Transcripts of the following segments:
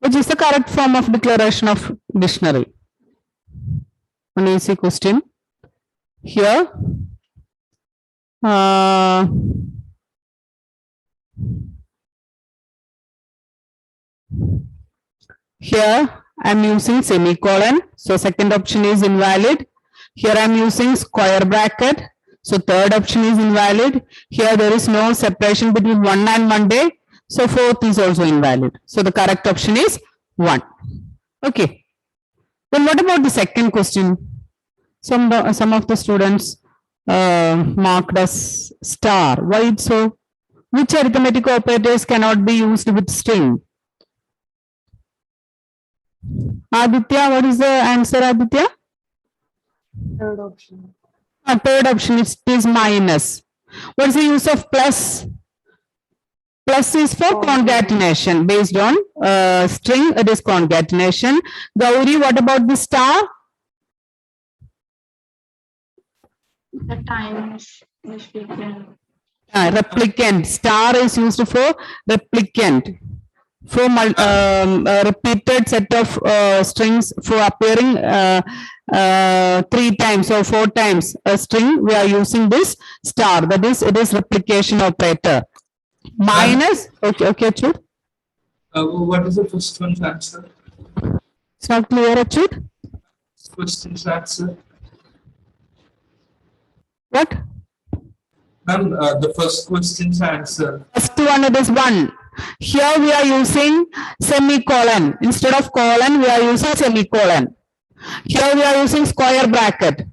Which is the correct form of declaration of dictionary? An easy question. Here, here I am using semicolon, so second option is invalid. Here I am using square bracket, so third option is invalid. Here there is no separation between 1 and Monday, so fourth is also invalid. So the correct option is 1. Okay. Then what about the second question? Some of the students marked as star. Why it's so? Which arithmetic operators cannot be used with string? Aditya, what is the answer, Aditya? Third option. Third option is minus. What is the use of plus? Plus is for concatenation. Based on string, it is concatenation. Gauri, what about the star? The times which we can. Replicant. Star is used for replicant. For repeated set of strings for appearing 3 times or 4 times a string, we are using this star. That is, it is replication operator. Minus. Okay, Achut. What is the first one's answer? It's not clear, Achut. Question's answer. What? Ma'am, the first question's answer. First one, it is 1. Here we are using semicolon. Instead of colon, we are using semicolon. Here we are using square bracket.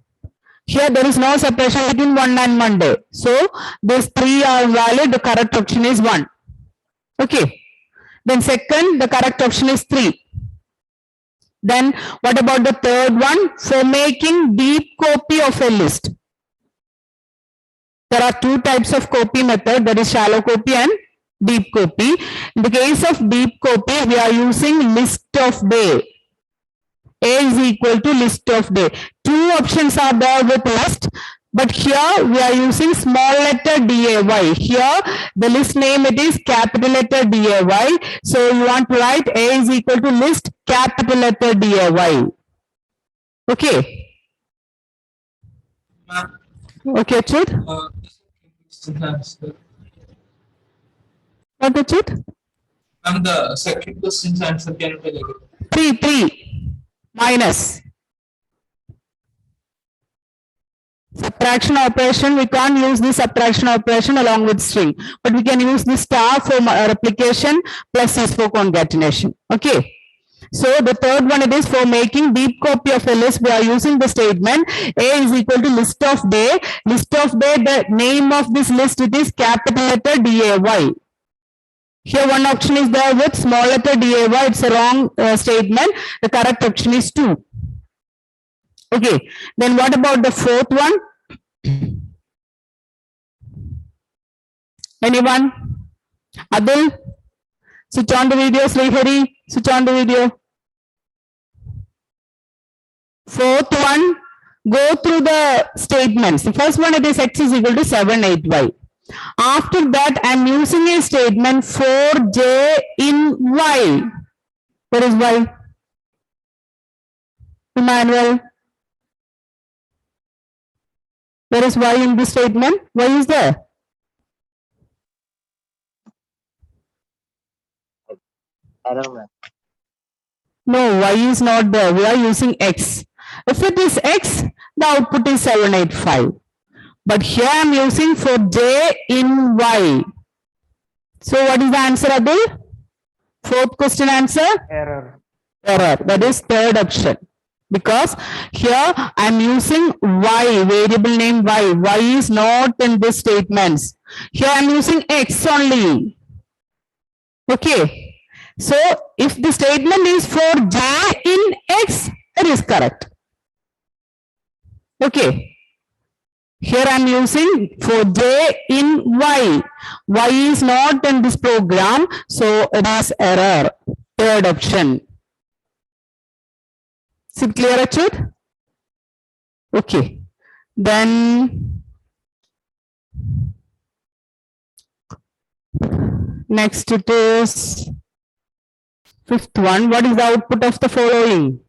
Here there is no separation between 1 and Monday. So these 3 are valid. The correct option is 1. Okay. Then second, the correct option is 3. Then what about the third one? For making deep copy of a list. There are 2 types of copy method, that is shallow copy and deep copy. In the case of deep copy, we are using list of day. A is equal to list of day. 2 options are there with list, but here we are using small letter day. Here the list name, it is capital letter day. So you want to write A is equal to list capital letter day. Okay. Ma'am, Okay, Achut. question's answer. What, Achut? Ma'am, the second question's answer, can you tell again? 3 minus. Subtraction operation, we can't use this subtraction operation along with string, but we can use this star for replication, plus is for concatenation. Okay. So the third one, it is for making deep copy of a list. We are using the statement A is equal to list of day. List of day, the name of this list, it is capital letter day. Here one option is there with small letter day. It's a wrong statement. The correct option is 2. Okay. Then what about the fourth one? Anyone? Adil? Switch on the video, Srihari. Switch on the video. Fourth one, go through the statements. The first one, it is x is equal to 7, 8y. After that, I am using a statement for j in y. Where is y? Emmanuel. Where is y in this statement? Y is there? I don't know. No, y is not there. We are using x. If it is x, the output is 785. But here I am using for j in y. So what is the answer, Abdul? Fourth question answer? Error. Error. That is third option. Because here I am using y, variable name y. Y is not in this statements. Here I am using x only. Okay. So if the statement is for j in x, it is correct. Okay. Here I am using for j in y. Y is not in this program, so it is error. Third option. Is it clear, Achut? Okay. Then next it is Fifth one, what is the output of the following?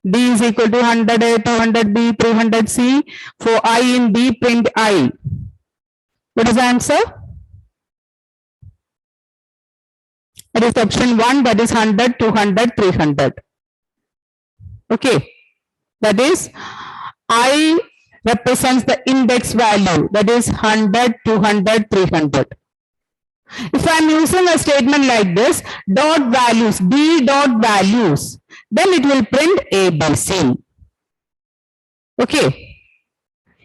D is equal to 100A, 200B, 300C. For I in D, print I. What is the answer? It is option 1, that is 100, 200, 300. Okay. That is, I represents the index value, that is 100, 200, 300. If I am using a statement like this, dot values, D dot values, then it will print ABC. Okay.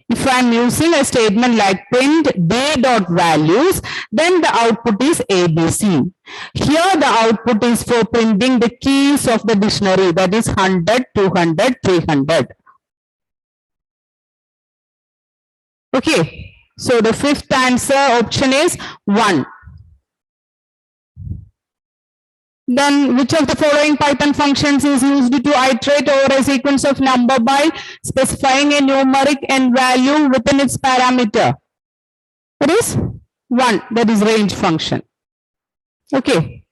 If I am using a statement like print D dot values, then the output is ABC. Here the output is for printing the keys of the dictionary, that is 100, 200, 300. Okay. So the fifth answer option is 1. Then which of the following Python functions is used to iterate over a sequence of number by specifying a numeric n value within its parameter? That is 1, that is range function. Okay.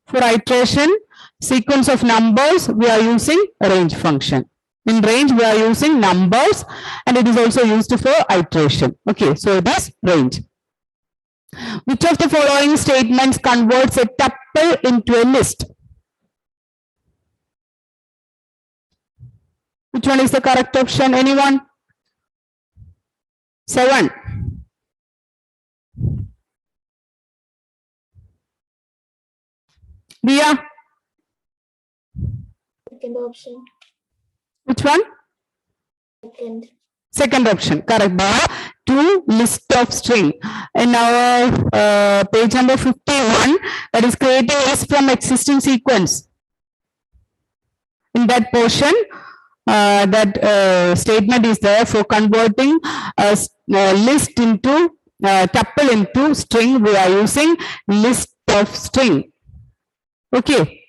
For iteration, sequence of numbers, we are using range function. In range, we are using numbers, and it is also used for iteration. Okay, so it is range. Which of the following statements converts a tuple into a list? Which one is the correct option? Anyone? 7. Dia? Second option. Which one? Second. Second option, correct. To list of string. In our page number 51, that is creating list from existing sequence. In that portion, that statement is there for converting a list into tuple into string. We are using list of string. Okay.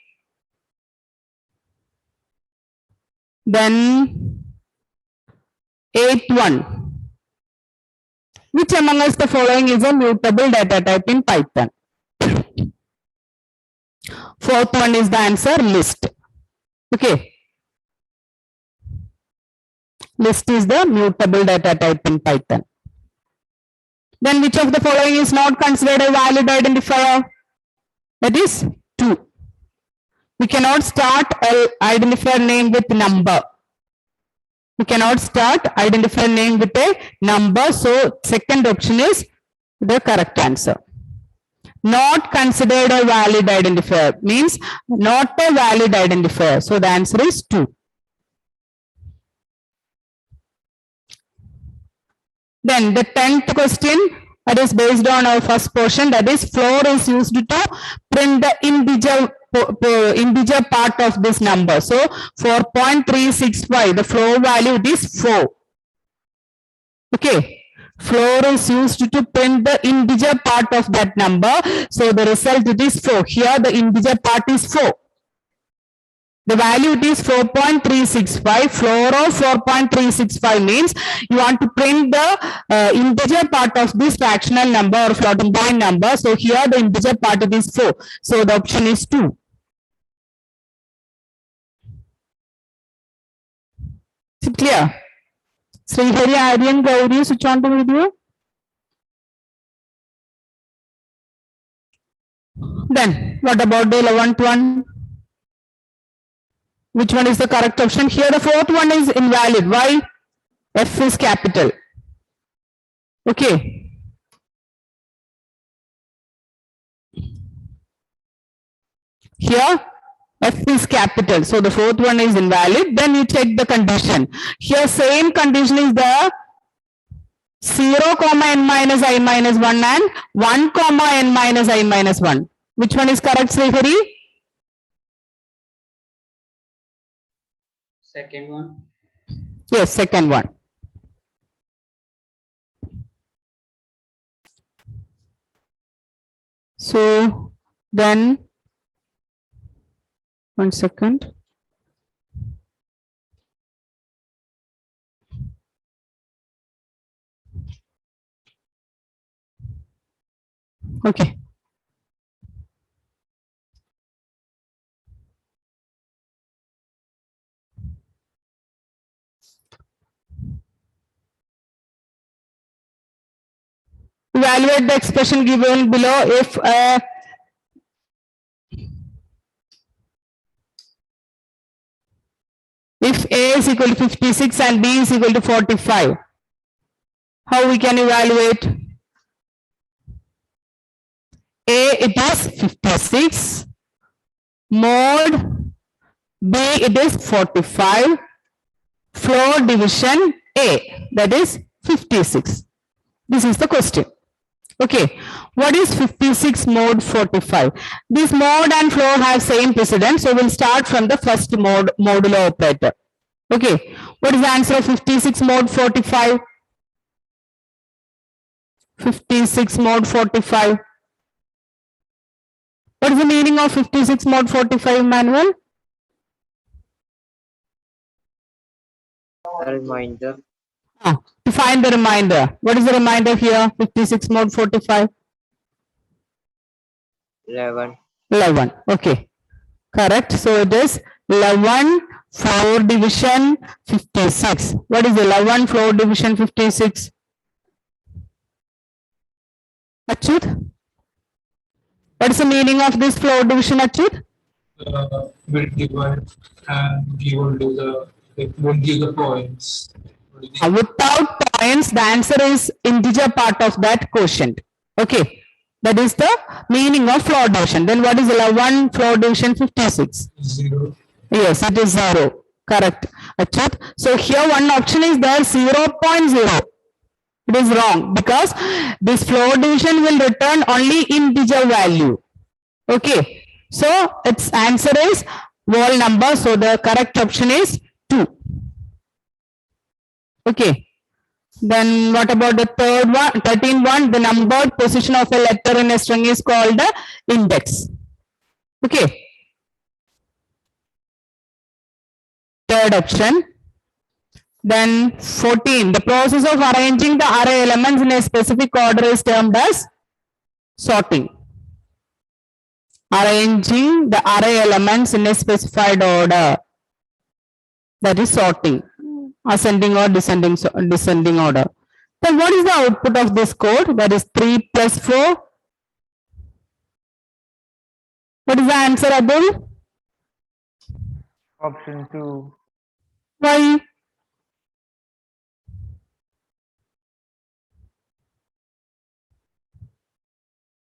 Then 8th one. Which among us the following is a mutable data type in Python? 4th one is the answer, list. Okay. List is the mutable data type in Python. Then which of the following is not considered a valid identifier? That is 2. We cannot start an identifier name with number. We cannot start identifier name with a number. So second option is the correct answer. Not considered a valid identifier means not a valid identifier. So the answer is 2. Then the 10th question, that is based on our first portion, that is floor is used to print the integer part of this number. So for 0.365, the floor value is 4. Okay. Floor is used to print the integer part of that number. So the result it is 4. Here the integer part is 4. The value is 4.365. Floor of 4.365 means you want to print the integer part of this fractional number or floating point number. So here the integer part it is 4. So the option is 2. Is it clear? Srihari, Aryan, Gauri, switch on the video. Then what about the 11th one? Which one is the correct option? Here the 4th one is invalid. Why? F is capital. Okay. Here F is capital. So the 4th one is invalid. Then you check the condition. Here same condition is there. 0, n minus I minus 1 and 1, n minus I minus 1. Which one is correct, Srihari? Second one. Yes, second one. So then, 1 second. Okay. Evaluate the expression given below if A is equal to 56 and B is equal to 45. How we can evaluate? A, it is 56. Mod B, it is 45. Floor division A, that is 56. This is the question. Okay, what is 56 mod 45? This mod and floor have same precedence, so we'll start from the first modulo operator. Okay, what is the answer of 56 mod 45? 56 mod 45. What is the meaning of 56 mod 45, Manuel? A reminder. To find the remainder. What is the remainder here? 56 mod 45. 11. 11. Okay, correct. So it is 11 floor division 56. What is 11 floor division 56? Achyut? What is the meaning of this floor division, Achyut? Will divide and give only the, it won't give the points. Without points, the answer is integer part of that quotient. Okay, that is the meaning of floor division. Then what is 11 floor division 56? 0. Yes, it is 0. Correct. Achyut. So here one option is there 0.0. It is wrong because this floor division will return only integer value. Okay. So its answer is whole number. So the correct option is 2. Okay. Then what about the third one, 13 one? The numbered position of a letter in a string is called the index. Okay. Third option. Then 14. The process of arranging the array elements in a specific order is termed as sorting. Arranging the array elements in a specified order, that is sorting. Ascending or descending order. Then what is the output of this code? That is 3 plus 4. What is the answer, Abdul? Option 2. Why?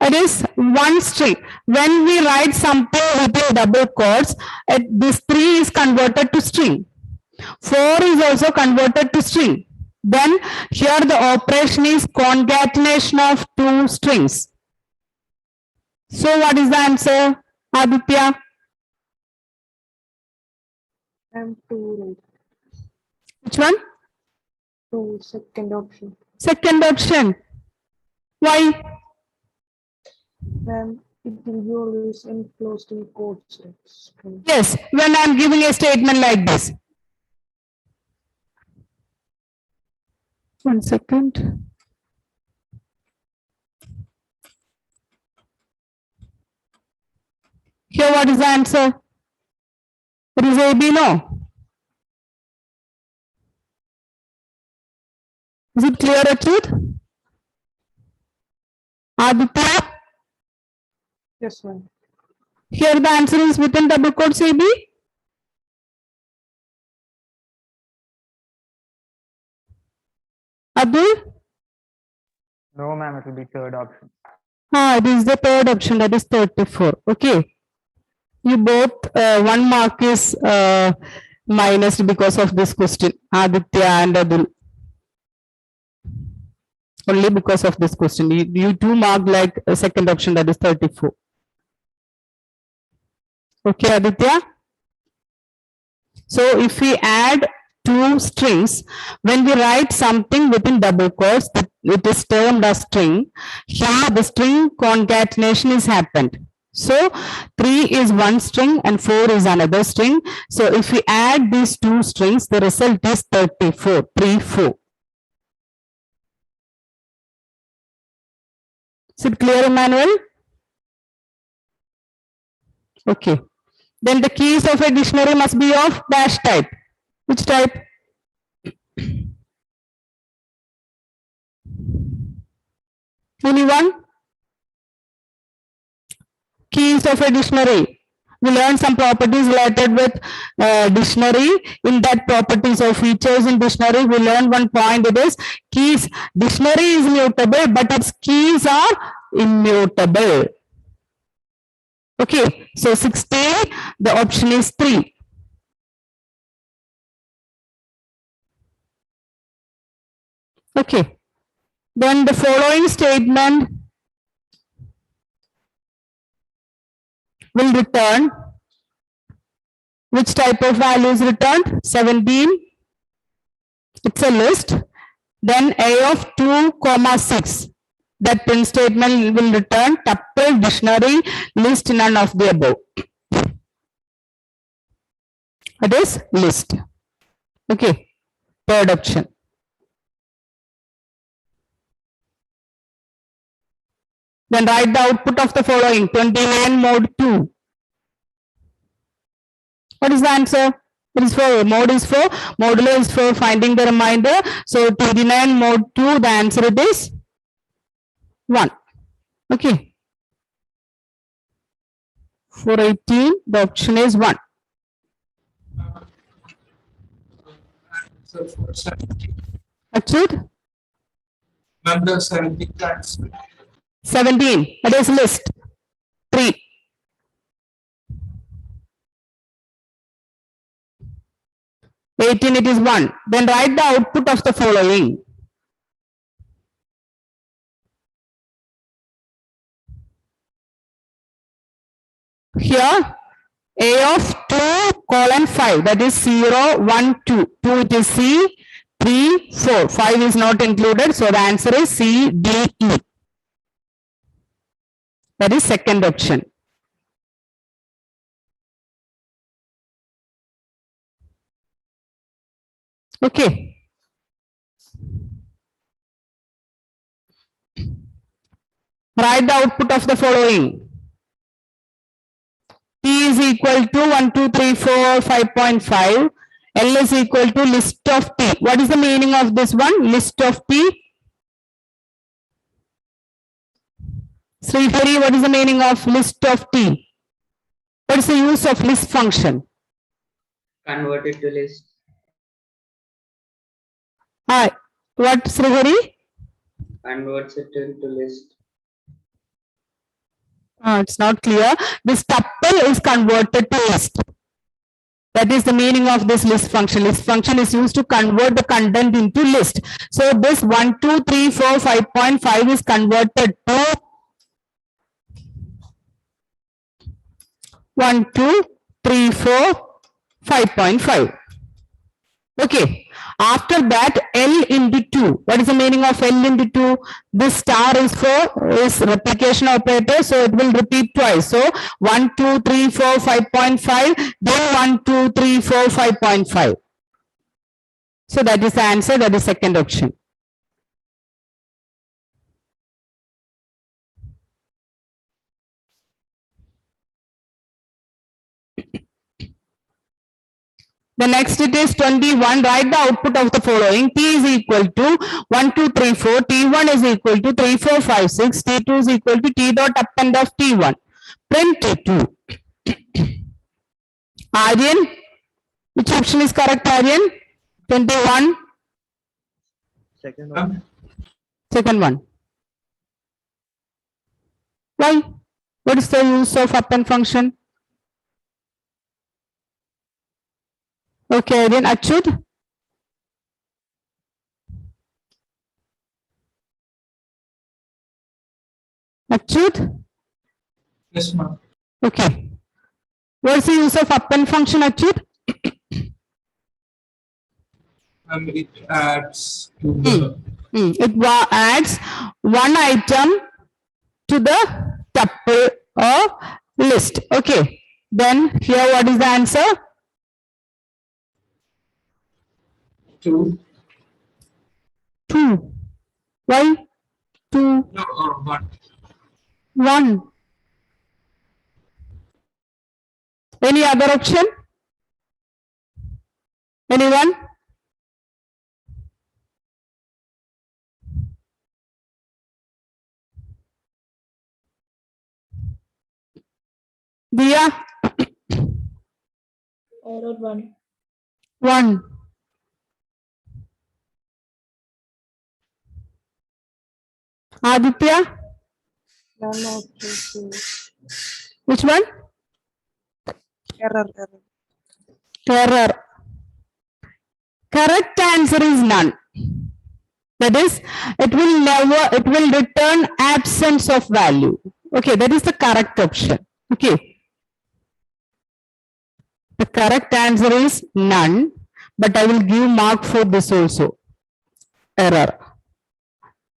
It is one string. When we write something with a double quotes, this 3 is converted to string. 4 is also converted to string. Then here the operation is concatenation of 2 strings. So what is the answer, Aditya? I'm 2 right. Which one? 2, second option. Second option. Why? Ma'am, it will be always enclosed in quotes. Yes, when I am giving a statement like this. 1 second. Here what is the answer? It is A, B, no? Is it clear, Achyut? Aditya? Yes, ma'am. Here the answer is within double quotes A, B? Abdul? No, ma'am, it will be third option. It is the third option, that is 34. Okay. You both, 1 mark is minus because of this question, Aditya and Abdul. Only because of this question. You 2 mark like a second option, that is 34. Okay, Aditya. So if we add 2 strings, when we write something within double quotes, it is termed as string. Here the string concatenation is happened. So 3 is one string and 4 is another string. So if we add these 2 strings, the result is 34, 3, 4. Is it clear, Emmanuel? Okay. Then the keys of a dictionary must be of dash type. Which type? Anyone? Keys of a dictionary. We learned some properties related with dictionary. In that properties or features in dictionary, we learned one point. It is keys. Dictionary is mutable, but its keys are immutable. Okay, so 16, the option is 3. Okay, then the following statement will return. Which type of value is returned? 17. It's a list. Then A of 2, 6. That print statement will return tuple, dictionary, list, none of the above. It is list. Okay. Third option. Then write the output of the following. 29 mode 2. What is the answer? It is for mode is for modulo is for finding the remainder. So 29 mode 2, the answer it is 1. Okay. For 18, the option is 1. Answer for 17. Achut? Number 17 times. 17, it is list. 3. It is 1. Then write the output of the following. Here, A of 2, 5, that is 0, 1, 2. 2 it is C, 3, 4. 5 is not included, so the answer is C, D, E. That is second option. Okay. Write the output of the following. P is equal to 1, 2, 3, 4, 5.5. L is equal to list of P. What is the meaning of this one? List of P. Srihari, what is the meaning of list of T? What is the use of list function? Convert it to list. Hi. What, Srihari? Converts it into list. It's not clear. This tuple is converted to list. That is the meaning of this list function. List function is used to convert the content into list. So this 1, 2, 3, 4, 5.5 is converted to 1, 2, 3, 4, 5.5. Okay. After that, L into 2. What is the meaning of L into 2? This star is for is replication operator, so it will repeat twice. So 1, 2, 3, 4, 5.5, then 1, 2, 3, 4, 5.5. So that is the answer, that is second option. The next it is 21. Write the output of the following. T is equal to 1, 2, 3, 4. T1 is equal to 3, 4, 5, 6. T2 is equal to T dot append of T1. Print T2. Aryan, which option is correct, Aryan? 21. Second one. Second one. Why? What is the use of append function? Okay, then Achut. Achut. Yes, ma'am. Okay. What is the use of append function, Achut? It adds to the It adds one item to the tuple or list. Okay. Then here what is the answer? 2. 2. Why? 2, No, 1. 1. Any other option? Anyone? Nitya? I wrote 1. 1. Aditya? None option two. Which one? Error. Error. Correct answer is none. That is, it will return absence of value. Okay, that is the correct option. Okay. The correct answer is none, but I will give mark for this also. Error.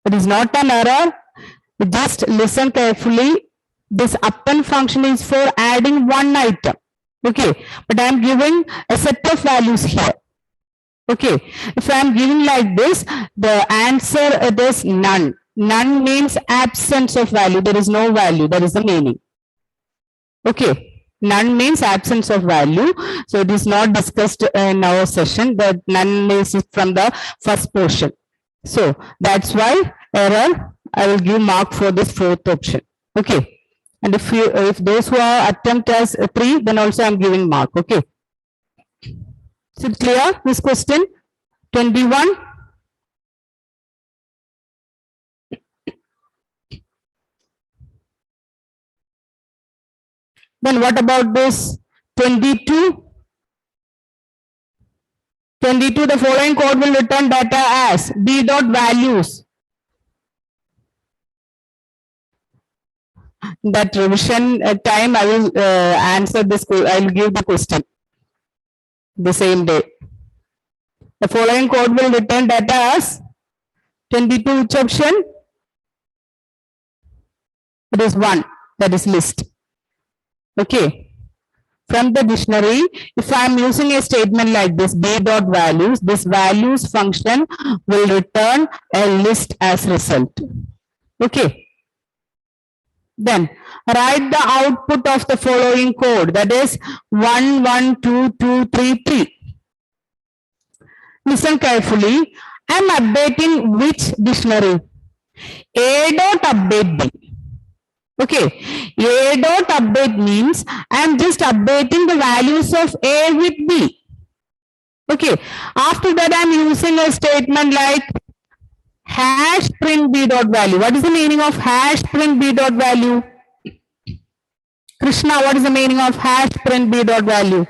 It is not an error. Just listen carefully. This append function is for adding one item. Okay, but I am giving a set of values here. Okay, if I am giving like this, the answer is none. None means absence of value. There is no value. That is the meaning. Okay, none means absence of value. So it is not discussed in our session. That none is from the first portion. So that's why error. I will give mark for this fourth option. Okay. And if those who are attempt as 3, then also I am giving mark. Okay. Is it clear, this question? 21. Then what about this 22? 22, the following code will return data as b dot values. That revision time I will answer this. I will give the question the same day. The following code will return data as 22, which option? It is 1, that is list. Okay. From the dictionary, if I am using a statement like this, b dot values, this values function will return a list as result. Okay. Then write the output of the following code, that is 1 1 2 2 3 3. Listen carefully. I am updating which dictionary? A dot update B. Okay. A dot update means I am just updating the values of A with B. Okay. After that I am using a statement like hash print B dot value. What is the meaning of hash print B dot value? Krishna, what is the meaning of hash print B dot value?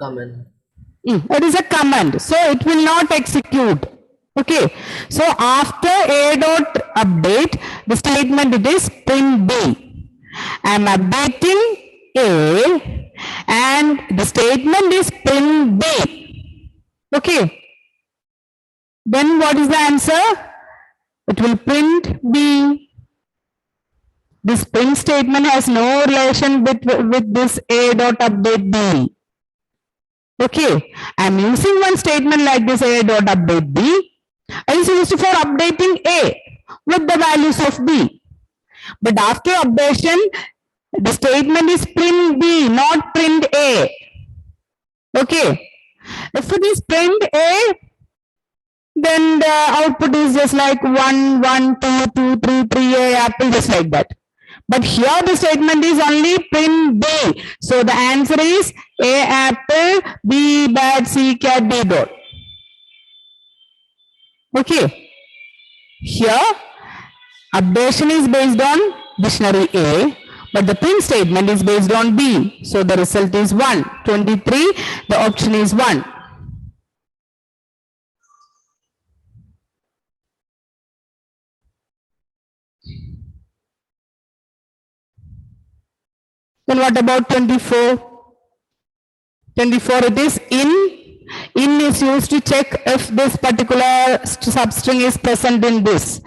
Command. It is a command, so it will not execute. Okay, so after A dot update, the statement it is print B. I am updating A and the statement is print B. Okay, then what is the answer? It will print B. This print statement has no relation with this A dot update B. Okay, I am using one statement like this A dot update B. It is used for updating A with the values of B. But after updation, the statement is print B, not print A. Okay, if it is print A, then the output is just like 1 1 2 2 3 3 A apple, just like that. But here the statement is only print B. So the answer is A apple, B bat, C cat, D dot. Okay. Here updation is based on dictionary A, but the print statement is based on B. So the result is 1. 23, the option is 1. Then what about 24? 24, it is in. In is used to check if this particular substring is present in this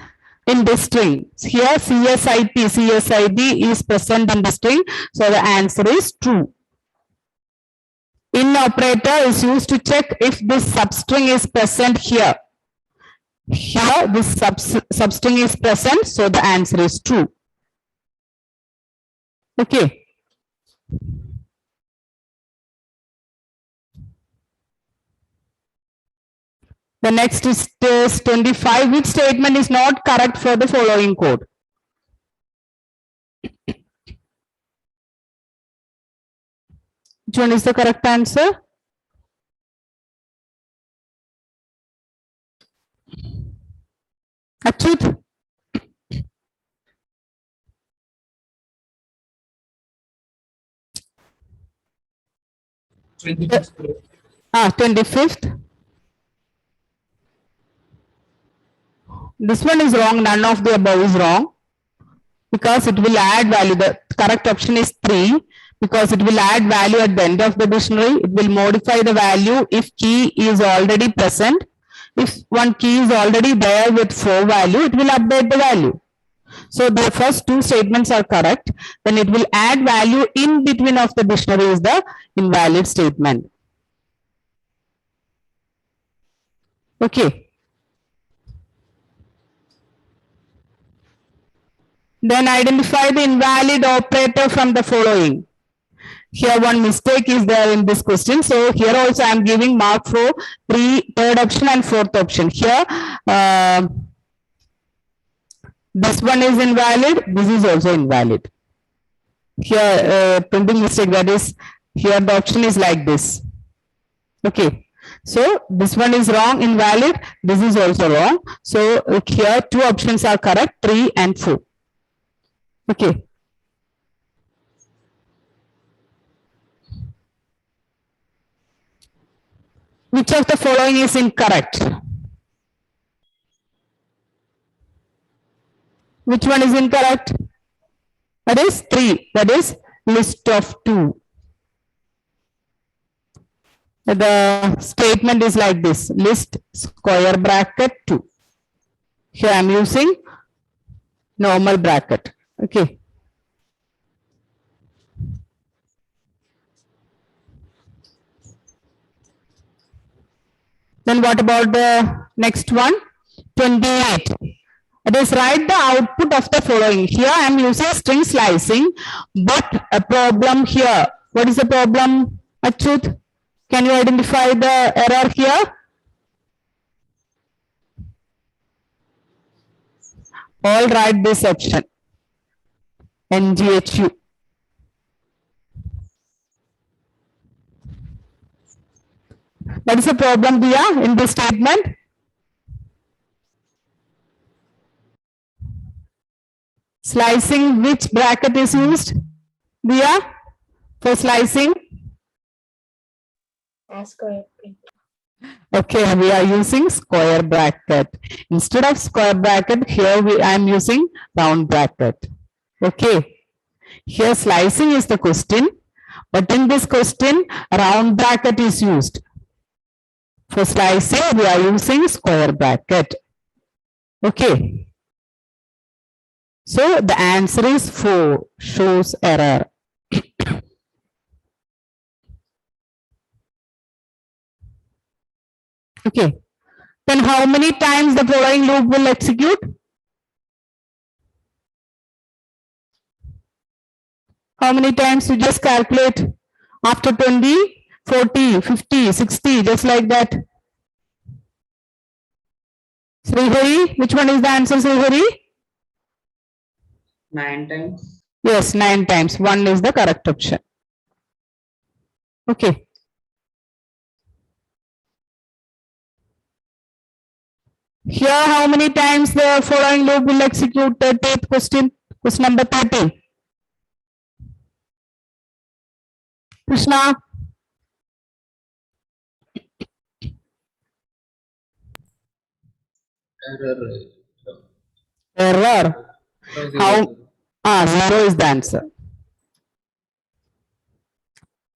string. Here CSID is present in the string, so the answer is true. In operator is used to check if this substring is present here. Here this substring is present, so the answer is true. Okay. The next is 25. Which statement is not correct for the following code? Which one is the correct answer? Achyut? Ah, 25th. This one is wrong. None of the above is wrong. Because it will add value. The correct option is 3. Because it will add value at the end of the dictionary. It will modify the value if key is already present. If one key is already there with 4 value, it will update the value. So the first 2 statements are correct. Then it will add value in between of the dictionary is the invalid statement. Okay. Then identify the invalid operator from the following. Here one mistake is there in this question. So here also I am giving mark for third option and fourth option. Here this one is invalid. This is also invalid. Here printing mistake, that is here the option is like this. Okay. So this one is wrong, invalid. This is also wrong. So here 2 options are correct, 3 and 4. Okay. Which of the following is incorrect? Which one is incorrect? That is 3. That is list of 2. The statement is like this. List square bracket 2. Here I am using normal bracket. Okay. Then what about the next one? 28. It is write the output of the following. Here I am using string slicing, but a problem here. What is the problem, Achyut? Can you identify the error here? All write this option. NGHU. What is the problem, Dia, in this statement? Slicing, which bracket is used? Dia, for slicing? Okay, we are using square bracket. Instead of square bracket, here I am using round bracket. Okay. Here slicing is the question, but in this question, round bracket is used. For slicing, we are using square bracket. Okay. So the answer is 4, shows error. Okay. Then how many times the following loop will execute? How many times you just calculate? After 20, 40, 50, 60, just like that. Srihari, which one is the answer, Srihari? 9 times. Yes, 9 times. 1 is the correct option. Okay. Here, how many times the following loop will execute? 30th question, question number 30. Krishna. Error. How? 0 is the answer.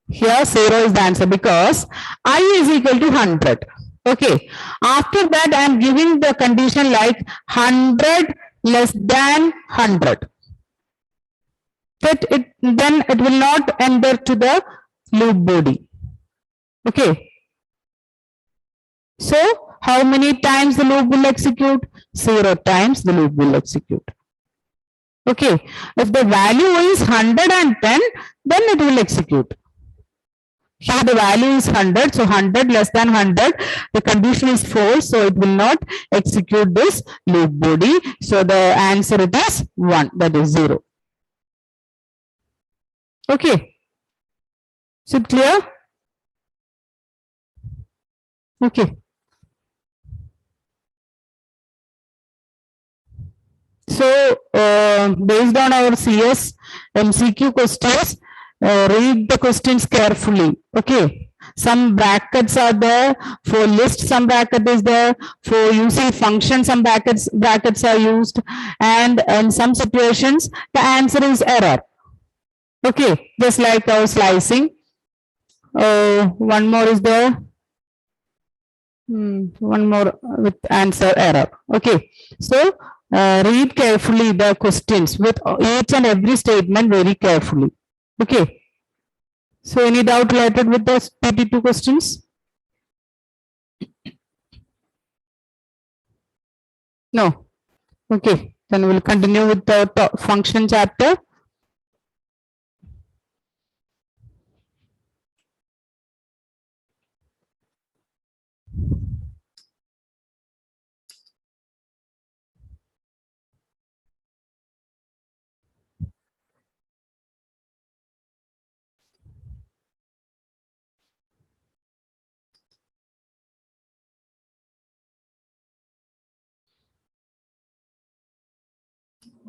Here 0 is the answer because I is equal to 100. Okay. After that, I am giving the condition like 100 less than 100. Then it will not enter to the loop body. Okay. So, how many times the loop will execute? 0 times the loop will execute. Okay. If the value is 110, then it will execute. Here the value is 100, so 100 less than 100, the condition is false, so it will not execute this loop body. So the answer it is 1, that is 0. Okay. Is it clear? Okay. So, based on our CS MCQ questions, read the questions carefully. Okay. Some brackets are there for list, some bracket is there for using function, some brackets are used, and in some situations the answer is error. Okay, just like our slicing. One more is there. One more with answer error. Okay, so read carefully the questions with each and every statement very carefully. Okay. So any doubt related with the PT2 questions? No. Okay. Then we'll continue with the function chapter.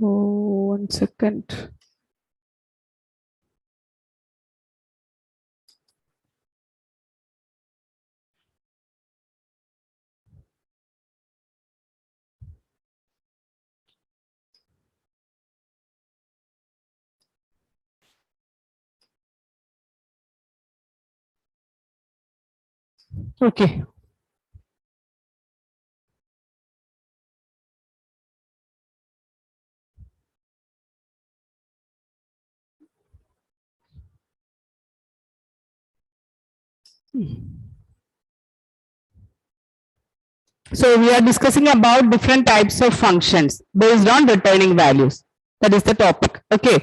Oh, 1 second. Okay. So we are discussing about different types of functions based on returning values. That is the topic. Okay.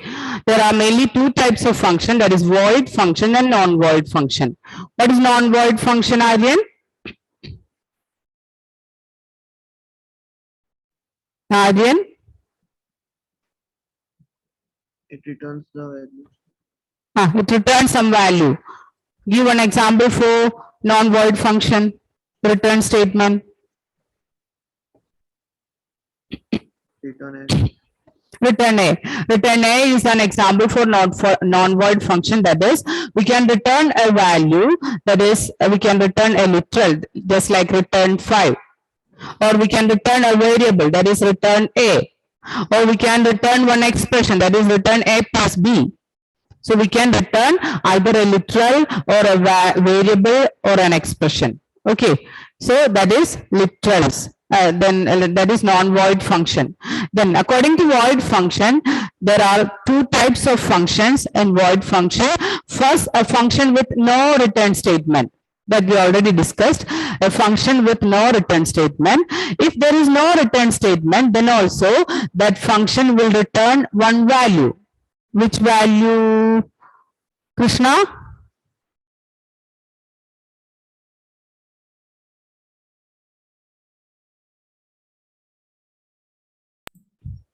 There are mainly two types of function, that is void function and non-void function. What is non-void function, Aryan? Aryan? It returns the value. It returns some value. Give an example for non-void function, return statement. Return as Return A. Return A is an example for non-void function, that is, we can return a value, that is, we can return a literal, just like return 5. Or we can return a variable, that is return A. Or we can return one expression, that is return A plus B. So we can return either a literal or a variable or an expression. Okay, so that is literals. Then that is non-void function. Then according to void function, there are two types of functions in void function. First, a function with no return statement, that we already discussed, a function with no return statement. If there is no return statement, then also that function will return one value. Which value, Krishna?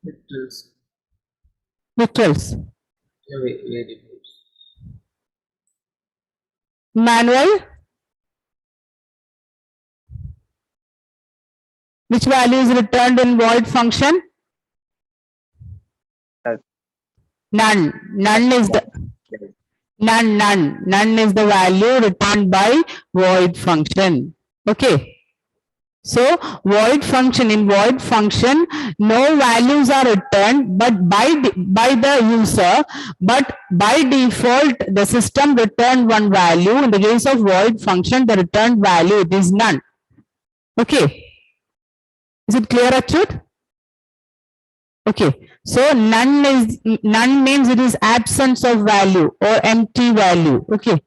Literals. Literals. Variables. Manual? Which value is returned in void function? None. None is the none is the value returned by void function. Okay. So void function, in void function, no values are returned, but by the user, but by default the system return one value. In the case of void function, the returned value, it is none. Okay. Is it clear, Achyut? Okay. So none means it is absence of value or empty value. Okay.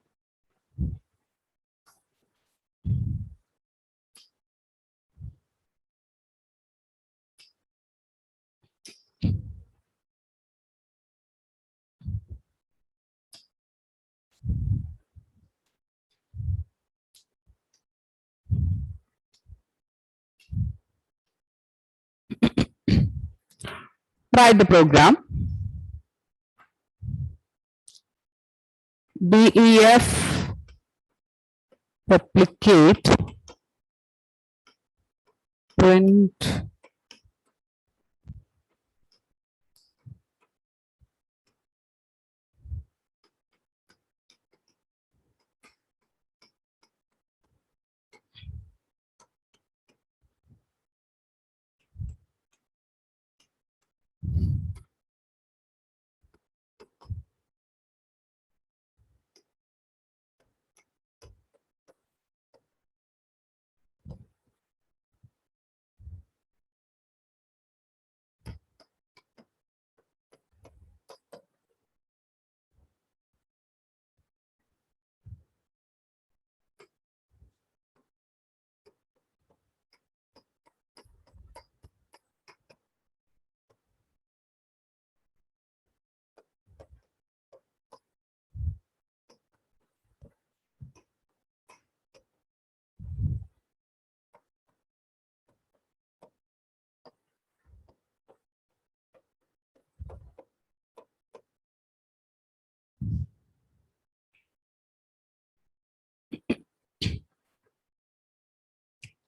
Write the program. def replicate print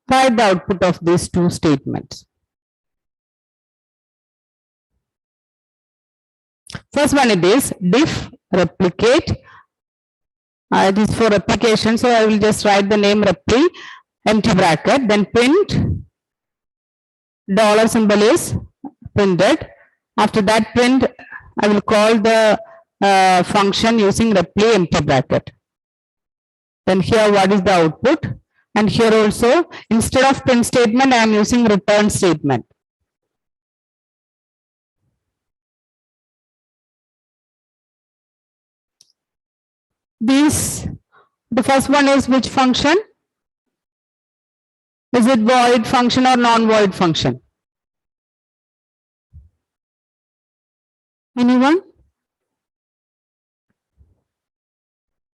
write the output of these two statements. First one it is diff replicate. It is for replication, so I will just write the name repli, empty bracket, then print, dollar symbol is printed. After that print, I will call the function using repli empty bracket. Then here what is the output? And here also, instead of print statement, I am using return statement. These, the first one is which function? Is it void function or non-void function? Anyone?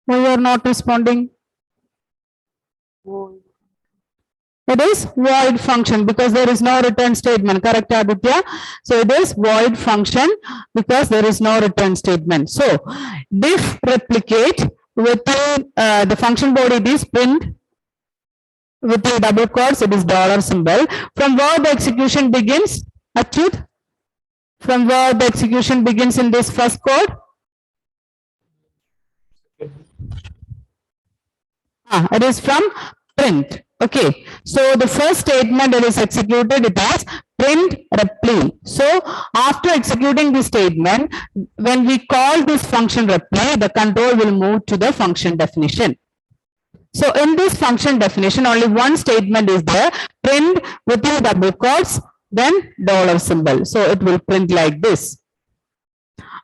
Why you are not responding? Void. It is void function because there is no return statement. Correct, Aditya? So it is void function because there is no return statement. So diff replicate within the function body it is print within double quotes it is dollar symbol. From where the execution begins? Achyut? From where the execution begins in this first code? It is from print. Okay, so the first statement that is executed it is print repli. So after executing this statement, when we call this function repli, the control will move to the function definition. So in this function definition, only one statement is there, print within double quotes, then dollar symbol. So it will print like this.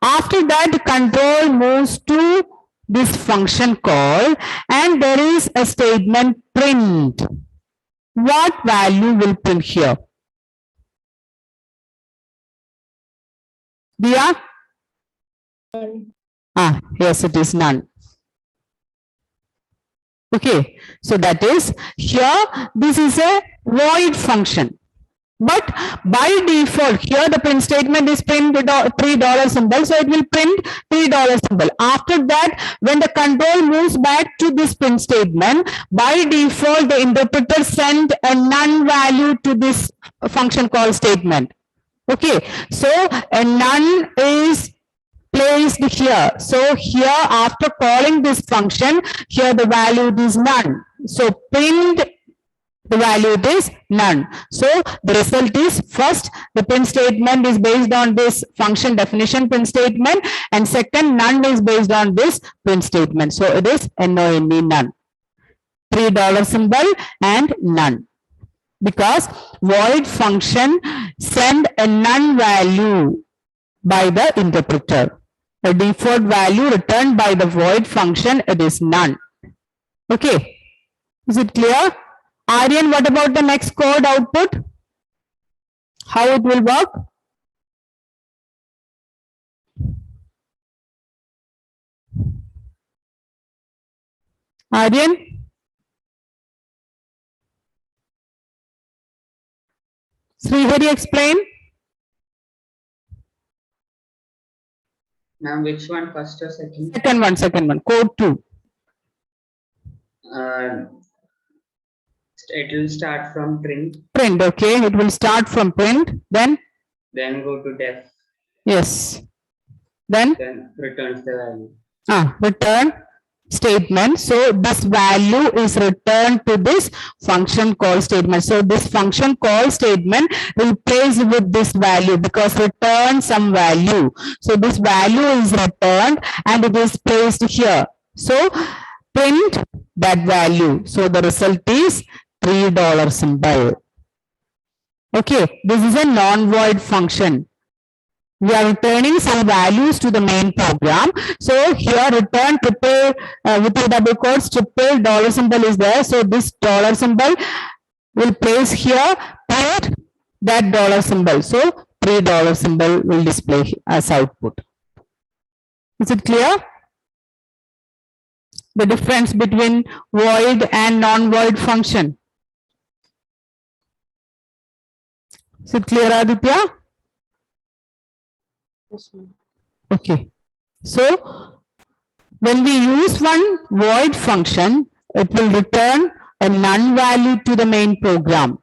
After that, the control moves to this function call and there is a statement print. What value will print here? Diya? Yes, it is none. Okay, so that is here, this is a void function. But by default, here the print statement is print $3 symbol, so it will print $3 symbol. After that, when the control moves back to this print statement, by default, the interpreter send a none value to this function call statement. Okay, so a none is placed here. So here, after calling this function, here the value is none. So print the value is none. So the result is first the print statement is based on this function definition print statement and second none is based on this print statement. So it is NONE none. $3 symbol and none. Because void function send a none value by the interpreter. A default value returned by the void function it is none. Okay. Is it clear? Aryan, what about the next code output? How it will work? Aryan? Srihari, explain. Now, which one, first or second? Second one, code 2. It will start from print, Print, okay, it will start from print, then, then go to def, yes. Then, then returns the value. return statement. So this value is returned to this function call statement. So this function call statement replaced with this value because return some value. So this value is returned and it is placed here. So print that value. So the result is $3 symbol. Okay, this is a non-void function. We are returning some values to the main program. So here return triple with a double quotes, triple dollar symbol is there. So this dollar symbol will place here, print that dollar symbol. So $3 symbol will display as output. Is it clear? The difference between void and non-void function. Is it clear, Aditya? Yes, ma'am. Okay. So when we use one void function, it will return a none value to the main program.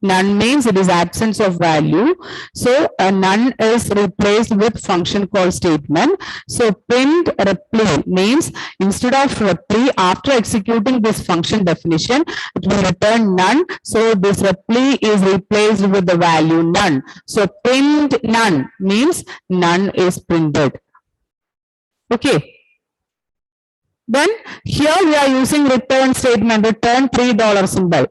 None means it is absence of value. So a none is replaced with function call statement. So print reply means instead of reply, after executing this function definition, it will return none. So this reply is replaced with the value none. So print none means none is printed. Okay. Then here we are using return statement, return $3 symbol.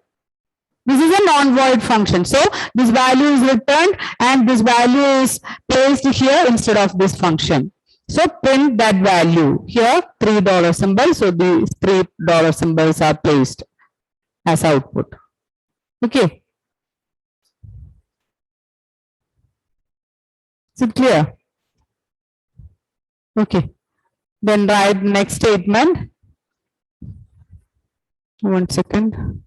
This is a non-void function. So this value is returned and this value is placed here instead of this function. So print that value here, $3 symbol. So these $3 symbols are placed as output. Okay. Is it clear? Okay. Then write next statement. 1 second.